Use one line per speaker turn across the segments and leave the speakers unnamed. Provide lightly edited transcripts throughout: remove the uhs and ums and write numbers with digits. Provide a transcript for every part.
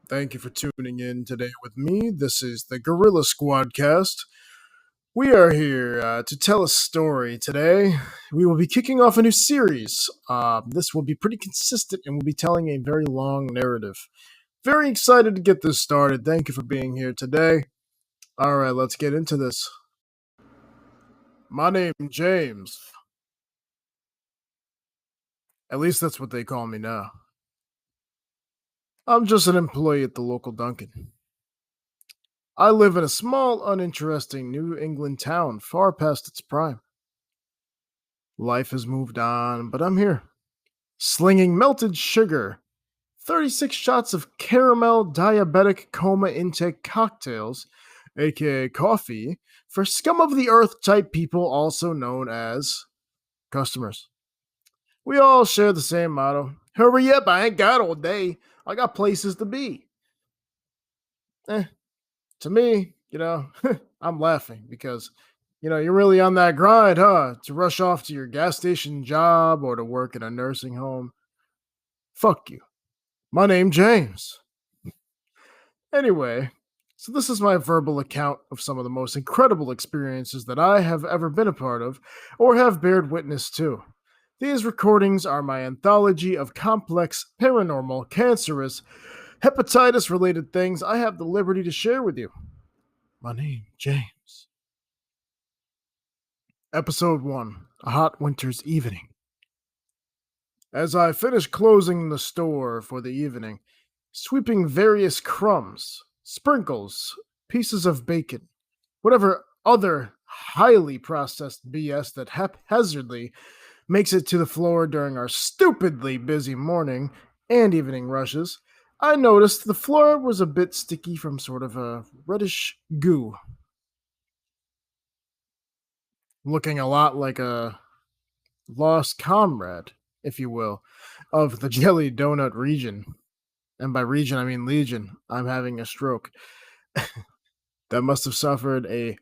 Thank you for tuning in today with me. This is the Gorilla Squadcast. We are here to tell a story today. We will be kicking off a new series. This will be pretty consistent and we'll be telling a very long narrative. Very excited to get this started. Thank you for being here today. Alright, let's get into this. My name's James. At least that's what they call me now. I'm just an employee at the local Dunkin. I live in a small, uninteresting New England town far past its prime. Life has moved on, but I'm here, slinging melted sugar, 36 shots of caramel diabetic coma intake cocktails, aka coffee, for scum of the earth type people also known as customers. We all share the same motto: hurry up, I ain't got all day. I got places to be. To me, I'm laughing because, you're really on that grind, huh? To rush off to your gas station job or to work in a nursing home. Fuck you. My name's James. Anyway, so this is my verbal account of some of the most incredible experiences that I have ever been a part of or have bared witness to. These recordings are my anthology of complex, paranormal, cancerous, hepatitis-related things I have the liberty to share with you. My name, James. Episode 1, A Hot Winter's Evening. As I finished closing the store for the evening, sweeping various crumbs, sprinkles, pieces of bacon, whatever other highly processed BS that haphazardly makes it to the floor during our stupidly busy morning and evening rushes, I noticed the floor was a bit sticky from sort of a reddish goo. Looking a lot like a lost comrade, if you will, of the Jelly Donut region. And by region, I mean Legion. I'm having a stroke. That must have suffered a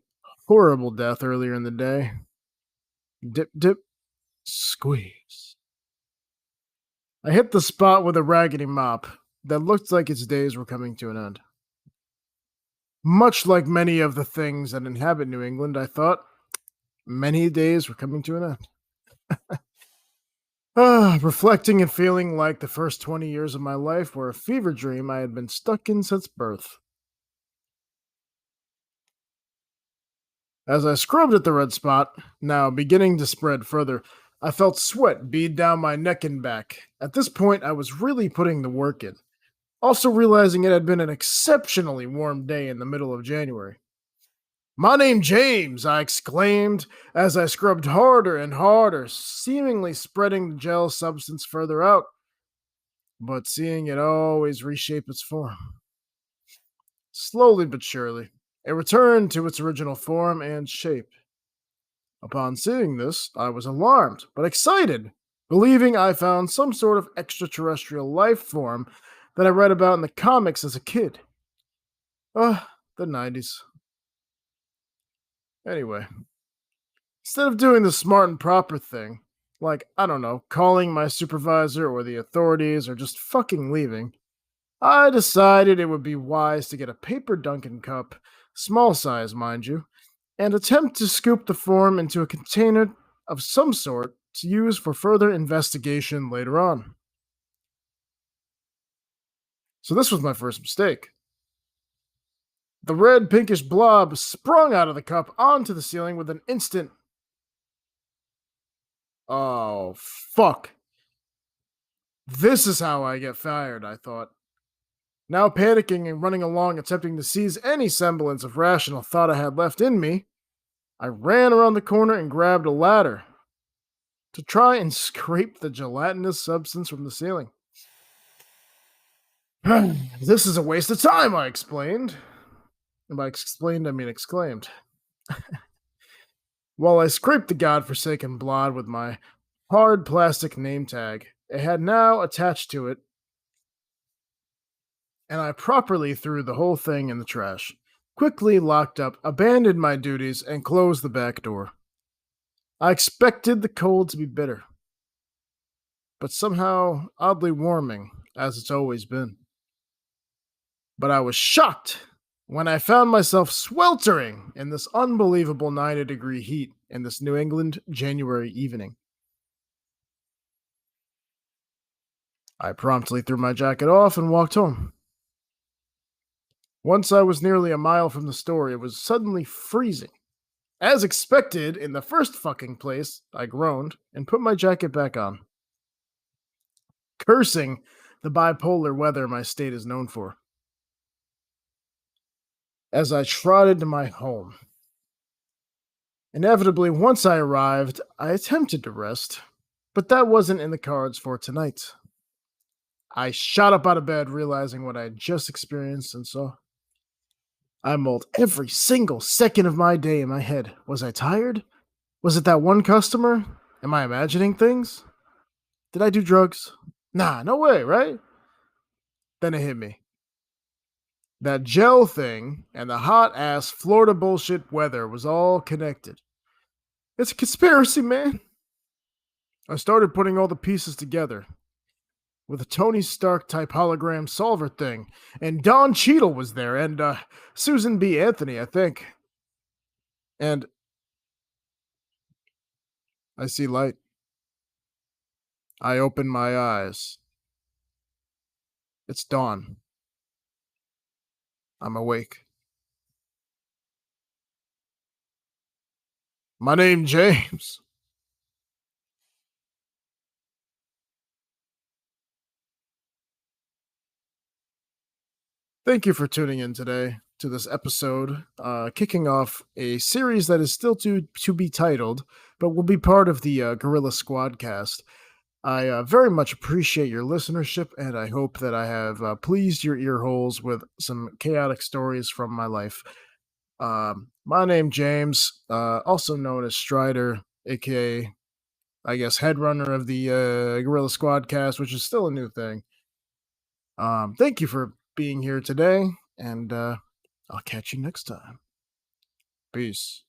horrible death earlier in the day. Dip, dip, squeeze. I hit the spot with a raggedy mop that looked like its days were coming to an end. Much like many of the things that inhabit New England, I thought, many days were coming to an end. Reflecting and feeling like the first 20 years of my life were a fever dream I had been stuck in since birth. As I scrubbed at the red spot, now beginning to spread further, I felt sweat bead down my neck and back. At this point, I was really putting the work in. Also realizing it had been an exceptionally warm day in the middle of January. My name's James, I exclaimed as I scrubbed harder and harder, seemingly spreading the gel substance further out, but seeing it always reshape its form. Slowly but surely, it returned to its original form and shape. Upon seeing this, I was alarmed, but excited, believing I found some sort of extraterrestrial life form that I read about in the comics as a kid. The 90s. Anyway, instead of doing the smart and proper thing, like, I don't know, calling my supervisor or the authorities or just fucking leaving, I decided it would be wise to get a paper Dunkin' cup, small size, mind you, and attempt to scoop the form into a container of some sort to use for further investigation later on. So this was my first mistake. The red pinkish blob sprung out of the cup onto the ceiling with an instant. Oh, fuck. This is how I get fired, I thought. Now panicking and running along, attempting to seize any semblance of rational thought I had left in me, I ran around the corner and grabbed a ladder to try and scrape the gelatinous substance from the ceiling. This is a waste of time, I explained. And by explained, I mean exclaimed. While I scraped the godforsaken blot with my hard plastic name tag, it had now attached to it, and I properly threw the whole thing in the trash, quickly locked up, abandoned my duties, and closed the back door. I expected the cold to be bitter, but somehow oddly warming, as it's always been. But I was shocked when I found myself sweltering in this unbelievable 90-degree heat in this New England January evening. I promptly threw my jacket off and walked home. Once I was nearly a mile from the store, it was suddenly freezing. As expected, in the first fucking place, I groaned and put my jacket back on, cursing the bipolar weather my state is known for. As I trotted to my home. Inevitably, once I arrived, I attempted to rest, but that wasn't in the cards for tonight. I shot up out of bed, realizing what I had just experienced and saw. I mulled every single second of my day in my head. Was I tired? Was it that one customer? Am I imagining things? Did I do drugs? Nah, no way, right? Then it hit me. That gel thing and the hot ass Florida bullshit weather was all connected. It's a conspiracy, man. I started putting all the pieces together with a Tony Stark type hologram solver thing, and Don Cheadle was there, and Susan B. Anthony, I think. And I see light. I open my eyes. It's dawn. I'm awake. My name James. Thank you for tuning in today to this episode, kicking off a series that is still to be titled, but will be part of the Gorilla Squadcast. I very much appreciate your listenership, and I hope that I have pleased your ear holes with some chaotic stories from my life. My name James, also known as Stryder, aka I guess headrunner of the Gorilla Squadcast, which is still a new thing. Thank you for being here today, and I'll catch you next time. Peace.